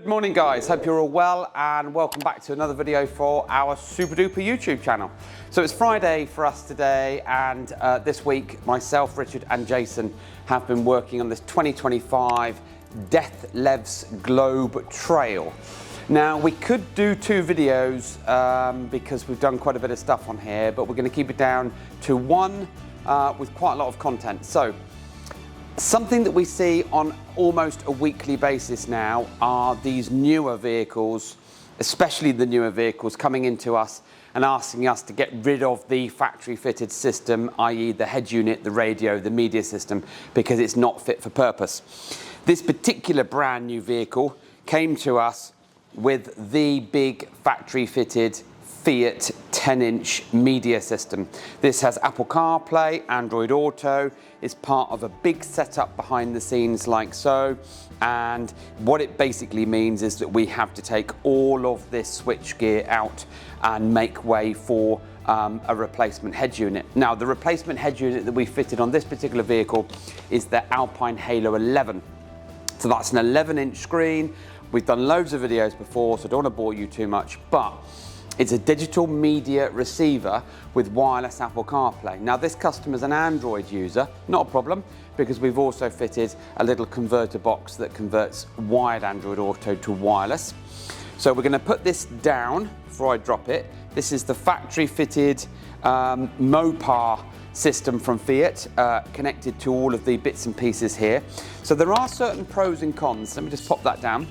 Good morning guys, hope you're all well and welcome back to another video for our super duper YouTube channel. So it's Friday for us today and this week myself, Richard and Jason have been working on this 2025 Dethleffs Globe trail. Now we could do two videos because we've done quite a bit of stuff on here, but we're going to keep it down to one with quite a lot of content. So something that we see on almost a weekly basis now are these newer vehicles, especially the newer vehicles, coming into us and asking us to get rid of the factory fitted system, i.e. the head unit, the radio, the media system, because it's not fit for purpose. This particular brand new vehicle came to us with the big factory fitted Fiat 10-inch media system. This has Apple CarPlay, Android Auto, is part of a big setup behind the scenes like so, and what it basically means is that we have to take all of this switchgear out and make way for a replacement head unit. Now the replacement head unit that we fitted on this particular vehicle is the Alpine Halo 11. So that's an 11-inch screen. We've done loads of videos before, so I don't want to bore you too much, but it's a digital media receiver with wireless Apple CarPlay. Now this customer's an Android user, not a problem, because we've also fitted a little converter box that converts wired Android Auto to wireless. So we're going to put this down before I drop it. This is the factory fitted Mopar system from Fiat, connected to all of the bits and pieces here. So there are certain pros and cons. Let me just pop that down.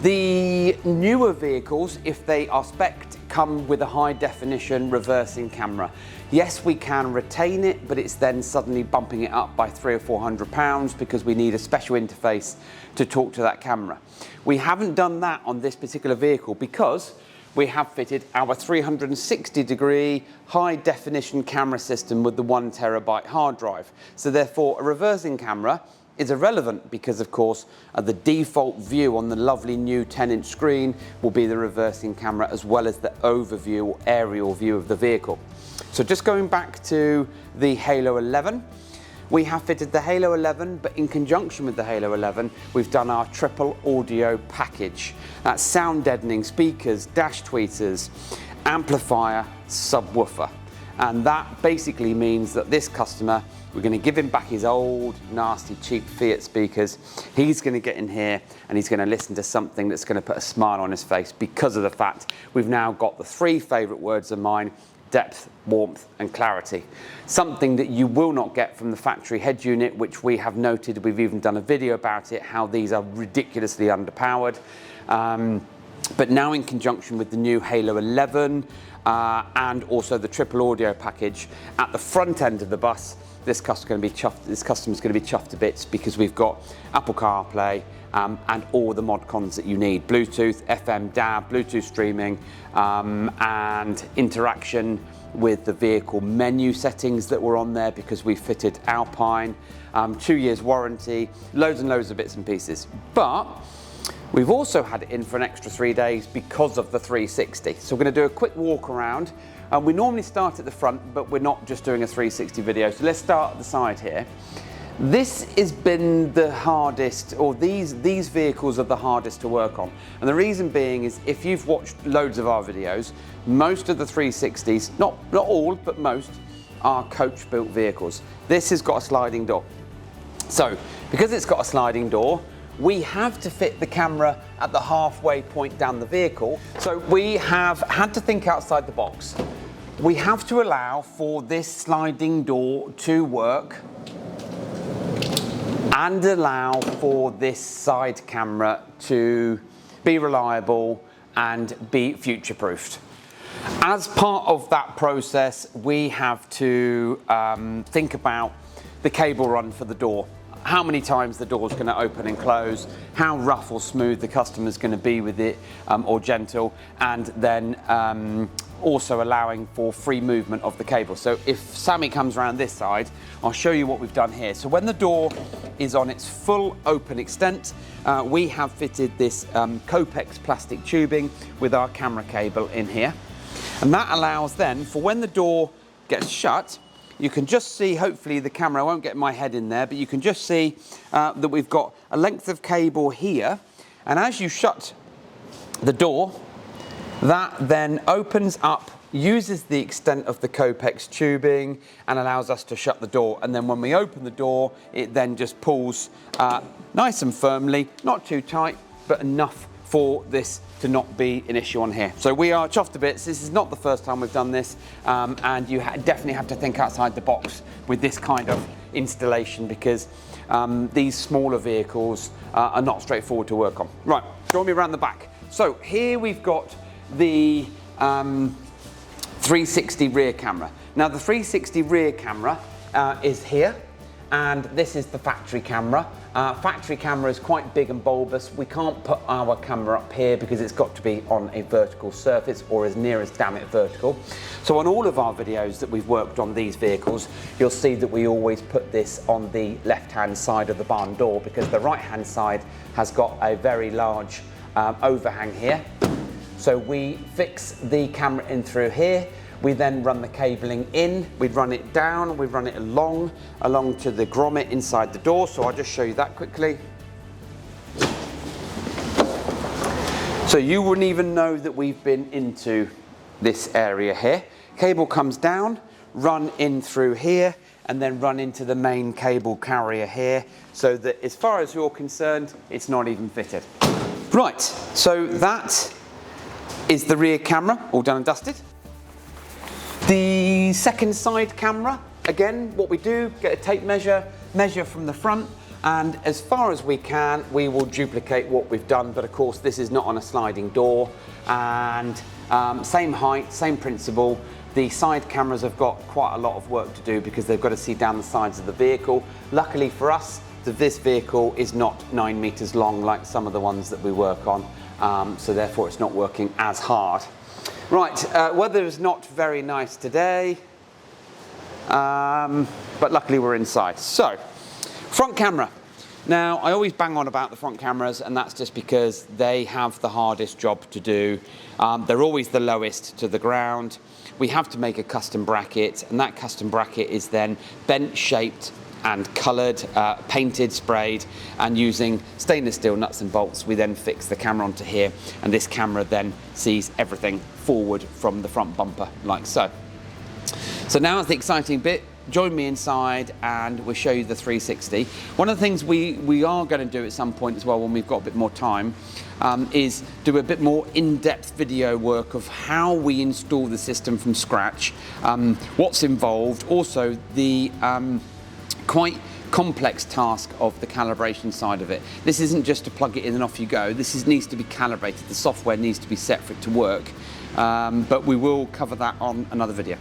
The newer vehicles, if they are spec'd, come with a high definition reversing camera. Yes, we can retain it, but it's then suddenly bumping it up by £300 or £400 because we need a special interface to talk to that camera. We haven't done that on this particular vehicle because we have fitted our 360-degree high definition camera system with the 1 terabyte hard drive. So therefore a reversing camera is irrelevant because of course the default view on the lovely new 10-inch screen will be the reversing camera as well as the overview or aerial view of the vehicle. So just going back to the Halo 11, we have fitted the Halo 11, but in conjunction with the Halo 11 we've done our triple audio package. That's sound deadening, speakers, dash tweeters, amplifier, subwoofer. And that basically means that this customer, we're going to give him back his old, nasty, cheap Fiat speakers. He's going to get in here and he's going to listen to something that's going to put a smile on his face because of the fact we've now got the three favourite words of mine: depth, warmth and clarity. Something that you will not get from the factory head unit, which we have noted, we've even done a video about it, how these are ridiculously underpowered. But now in conjunction with the new Halo 11 and also the triple audio package at the front end of the bus, this customer's going to be chuffed to bits because we've got Apple CarPlay and all the mod cons that you need: Bluetooth, FM, DAB, Bluetooth streaming, and interaction with the vehicle menu settings that were on there because we fitted Alpine, 2 years warranty, loads and loads of bits and pieces. But we've also had it in for an extra 3 days because of the 360. So we're going to do a quick walk around. We normally start at the front, but we're not just doing a 360 video. So let's start at the side here. This has been the hardest, or these vehicles are the hardest to work on. And the reason being is if you've watched loads of our videos, most of the 360s, not all, but most, are coach built vehicles. This has got a sliding door. So because it's got a sliding door, we have to fit the camera at the halfway point down the vehicle. So we have had to think outside the box. We have to allow for this sliding door to work and allow for this side camera to be reliable and be future-proofed. As part of that process, we have to think about the cable run for the door. How many times the door's going to open and close, how rough or smooth the customer's going to be with it, or gentle, and then also allowing for free movement of the cable. So if Sammy comes around this side, I'll show you what we've done here. So when the door is on its full open extent, we have fitted this Copex plastic tubing with our camera cable in here. And that allows then for when the door gets shut, you can just see, hopefully the camera, I won't get my head in there, but you can just see that we've got a length of cable here And as you shut the door, that then opens up, uses the extent of the Copex tubing and allows us to shut the door. And then when we open the door, it then just pulls nice and firmly, not too tight, but enough for this to not be an issue on here. So we are chuffed to bits. This is not the first time we've done this, and you definitely have to think outside the box with this kind of installation, because these smaller vehicles are not straightforward to work on. Right, join me around the back. So here we've got the 360 rear camera. Now the 360 rear camera is here, and this is the factory camera. Factory camera is quite big and bulbous. We can't put our camera up here because it's got to be on a vertical surface, or as near as damn it vertical. So on all of our videos that we've worked on these vehicles, you'll see that we always put this on the left-hand side of the barn door, because the right-hand side has got a very large overhang here. So we fix the camera in through here. We then run the cabling in, we run it down, we run it along to the grommet inside the door. So I'll just show you that quickly. So you wouldn't even know that we've been into this area here. Cable comes down, run in through here, and then run into the main cable carrier here, so that as far as you're concerned, it's not even fitted. Right, so that is the rear camera, all done and dusted. The second side camera, again, what we do, get a tape measure from the front, and as far as we can, we will duplicate what we've done, but of course this is not on a sliding door, and same height, same principle. The side cameras have got quite a lot of work to do because they've got to see down the sides of the vehicle. Luckily for us, this vehicle is not 9 meters long like some of the ones that we work on, so therefore it's not working as hard. Right, weather is not very nice today, but luckily we're inside. So, front camera. Now, I always bang on about the front cameras, and that's just because they have the hardest job to do. They're always the lowest to the ground. We have to make a custom bracket, and that custom bracket is then bent, shaped, and coloured, painted, sprayed, and using stainless steel nuts and bolts, we then fix the camera onto here, and this camera then sees everything forward from the front bumper, like so. So now is the exciting bit. Join me inside and we'll show you the 360. One of the things we are going to do at some point as well, when we've got a bit more time, is do a bit more in-depth video work of how we install the system from scratch, what's involved, also the quite complex task of the calibration side of it. This isn't just to plug it in and off you go. This needs to be calibrated. The software needs to be set for it to work. But we will cover that on another video.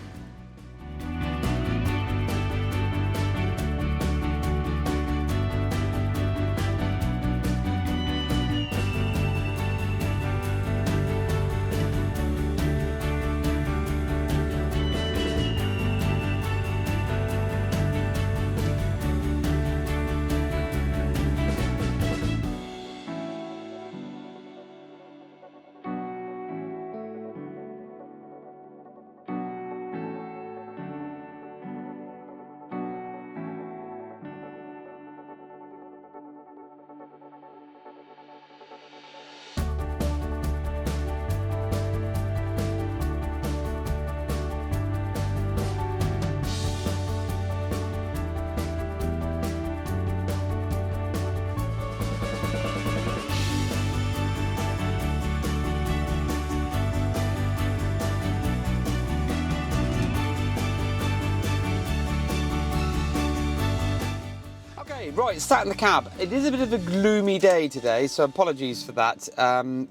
Right, sat in the cab. It is a bit of a gloomy day today, so apologies for that.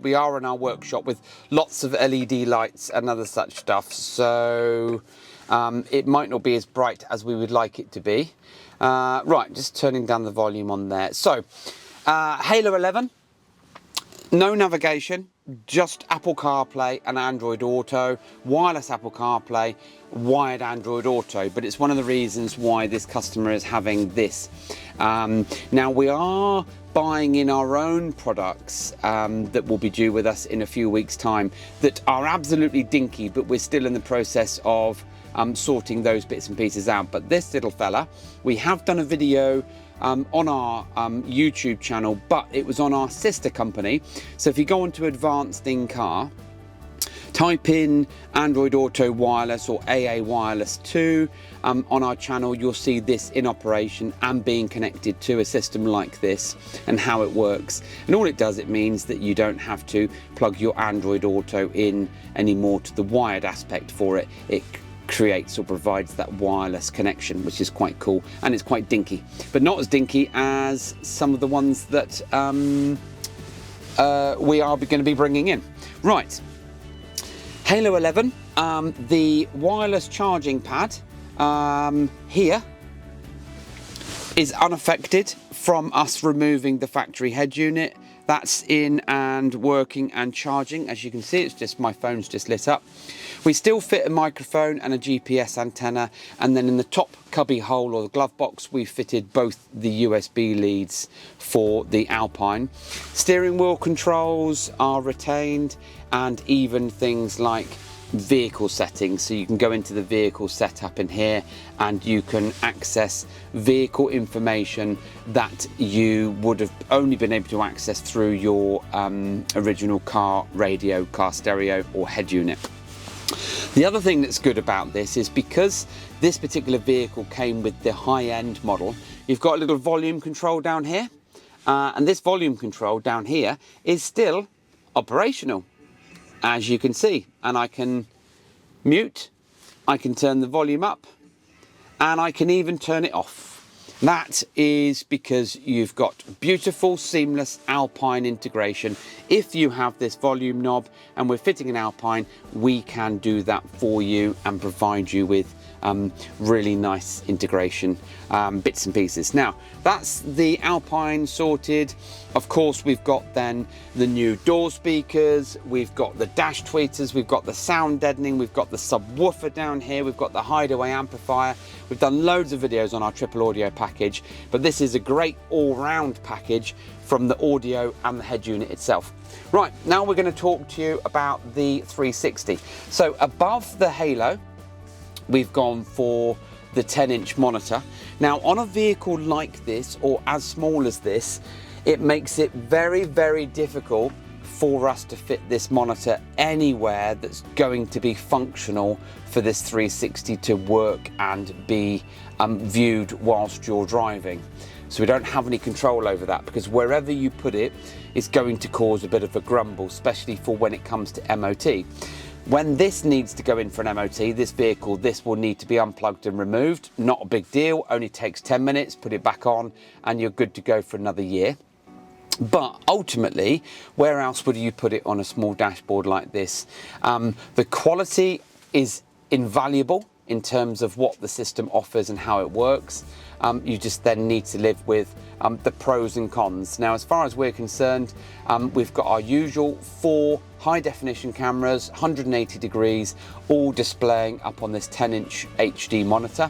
We are in our workshop with lots of LED lights and other such stuff, so it might not be as bright as we would like it to be. Right, just turning down the volume on there. So, Halo 11, no navigation, just Apple CarPlay and Android Auto, wireless Apple CarPlay, wired Android Auto, but it's one of the reasons why this customer is having this. Now we are buying in our own products that will be due with us in a few weeks' time that are absolutely dinky, but we're still in the process of sorting those bits and pieces out. But this little fella, we have done a video on our YouTube channel, but it was on our sister company. So if you go onto Advanced in Car, type in Android Auto Wireless or AA Wireless 2 on our channel, you'll see this in operation and being connected to a system like this and how it works. And all it does, it means that you don't have to plug your Android Auto in anymore to the wired aspect for it. It creates or provides that wireless connection, which is quite cool, and it's quite dinky, but not as dinky as some of the ones that we are going to be bringing in. Right. Halo 11, the wireless charging pad here is unaffected from us removing the factory head unit. That's in and working and charging. As you can see, it's just my phone's just lit up. We still fit a microphone and a GPS antenna, and then in the top cubby hole or the glove box we fitted both the USB leads for the Alpine. Steering wheel controls are retained, and even things like vehicle settings, so you can go into the vehicle setup in here and you can access vehicle information that you would have only been able to access through your original car radio, car stereo or head unit. The other thing that's good about this is because this particular vehicle came with the high-end model, you've got a little volume control down here, and this volume control down here is still operational, as you can see, and I can mute, I can turn the volume up, and I can even turn it off. That is because you've got beautiful seamless Alpine integration. If you have this volume knob and we're fitting an Alpine, we can do that for you and provide you with really nice integration bits and pieces. Now that's the Alpine sorted. Of course, we've got then the new door speakers, we've got the dash tweeters, we've got the sound deadening, we've got the subwoofer down here, we've got the hideaway amplifier. We've done loads of videos on our triple audio package, but this is a great all-round package from the audio and the head unit itself. Right, now we're going to talk to you about the 360. So above the Halo, we've gone for the 10-inch monitor. Now on a vehicle like this or as small as this, it makes it very, very difficult for us to fit this monitor anywhere that's going to be functional for this 360 to work and be viewed whilst you're driving. So we don't have any control over that, because wherever you put it is going to cause a bit of a grumble, especially for when it comes to MOT. When this needs to go in for an MOT, this vehicle, this will need to be unplugged and removed. Not a big deal, only takes 10 minutes, put it back on and you're good to go for another year. But ultimately, where else would you put it on a small dashboard like this? The quality is invaluable in terms of what the system offers and how it works. You just then need to live with the pros and cons. Now, as far as we're concerned, we've got our usual 4 high definition cameras, 180 degrees, all displaying up on this 10-inch HD monitor.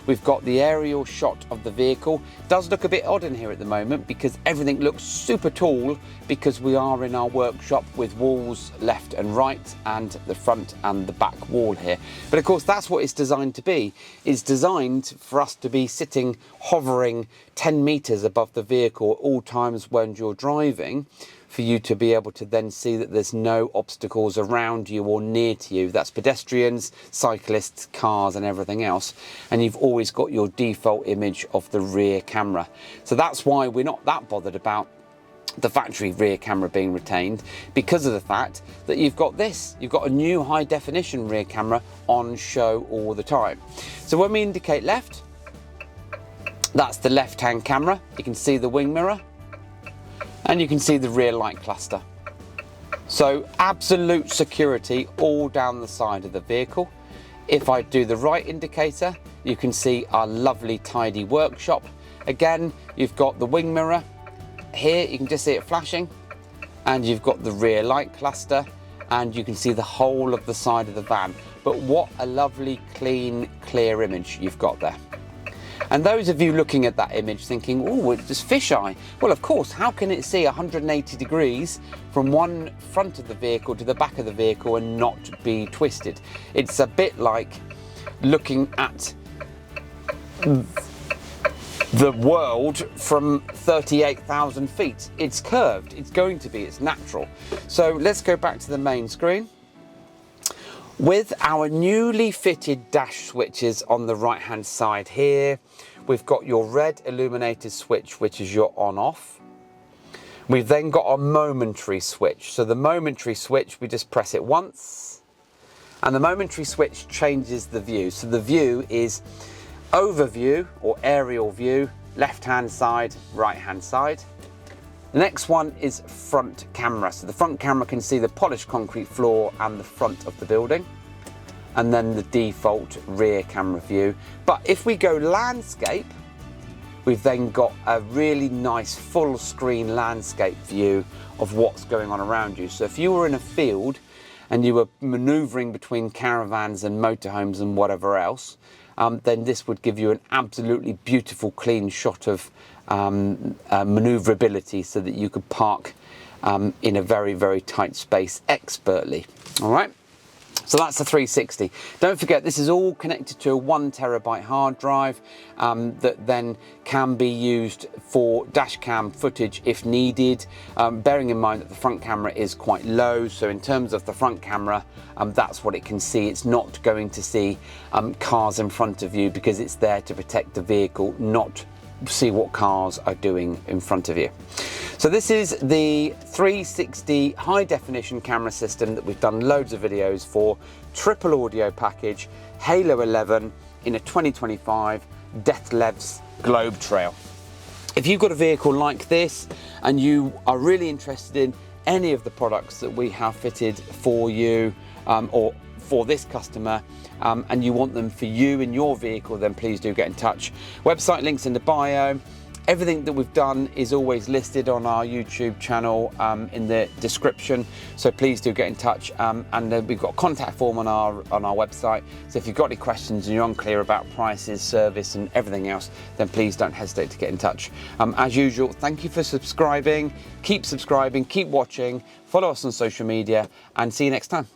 We've got the aerial shot of the vehicle. It does look a bit odd in here at the moment because everything looks super tall, because we are in our workshop with walls left and right and the front and the back wall here. But of course, that's what it's designed to be. It's designed for us to be sitting, hovering 10 meters above the vehicle at all times when you're driving, for you to be able to then see that there's no obstacles around you or near to you. That's pedestrians, cyclists, cars and everything else. And you've always got your default image of the rear camera. So that's why we're not that bothered about the factory rear camera being retained, because of the fact that you've got this. You've got a new high definition rear camera on show all the time. So when we indicate left, that's the left-hand camera. You can see the wing mirror, and you can see the rear light cluster. So absolute security all down the side of the vehicle. If I do the right indicator, you can see our lovely tidy workshop. Again, you've got the wing mirror. Here you can just see it flashing, and you've got the rear light cluster, and you can see the whole of the side of the van. But what a lovely, clean, clear image you've got there. And those of you looking at that image thinking, oh, it's just fisheye. Well, of course, how can it see 180 degrees from one front of the vehicle to the back of the vehicle and not be twisted? It's a bit like looking at the world from 38,000 feet. It's curved, it's going to be, it's natural. So let's go back to the main screen. With our newly fitted dash switches on the right hand side here, we've got your red illuminated switch, which is your on off. We've then got a momentary switch. So the momentary switch, we just press it once, and the momentary switch changes the view. So the view is overview or aerial view, left hand side, right hand side. The next one is front camera. So the front camera can see the polished concrete floor and the front of the building, and then the default rear camera view. But if we go landscape, we've then got a really nice full screen landscape view of what's going on around you. So if you were in a field and you were maneuvering between caravans and motorhomes and whatever else, then this would give you an absolutely beautiful clean shot of maneuverability, so that you could park in a very, very tight space expertly. All right. So that's the 360. Don't forget, this is all connected to a 1 terabyte hard drive that then can be used for dash cam footage if needed. Bearing in mind that the front camera is quite low, so in terms of the front camera, that's what it can see. It's not going to see cars in front of you, because it's there to protect the vehicle, not see what cars are doing in front of you. So this is the 360 high definition camera system that we've done loads of videos for, triple audio package, Halo 11 in a 2025 Dethleffs Globe Trail. If you've got a vehicle like this and you are really interested in any of the products that we have fitted for you or for this customer, and you want them for you in your vehicle, then please do get in touch. Website links in the bio. Everything that we've done is always listed on our YouTube channel in the description, so please do get in touch. And we've got a contact form on our website, so if you've got any questions and you're unclear about prices, service and everything else, then please don't hesitate to get in touch. As usual, thank you for subscribing, keep watching, follow us on social media, and see you next time.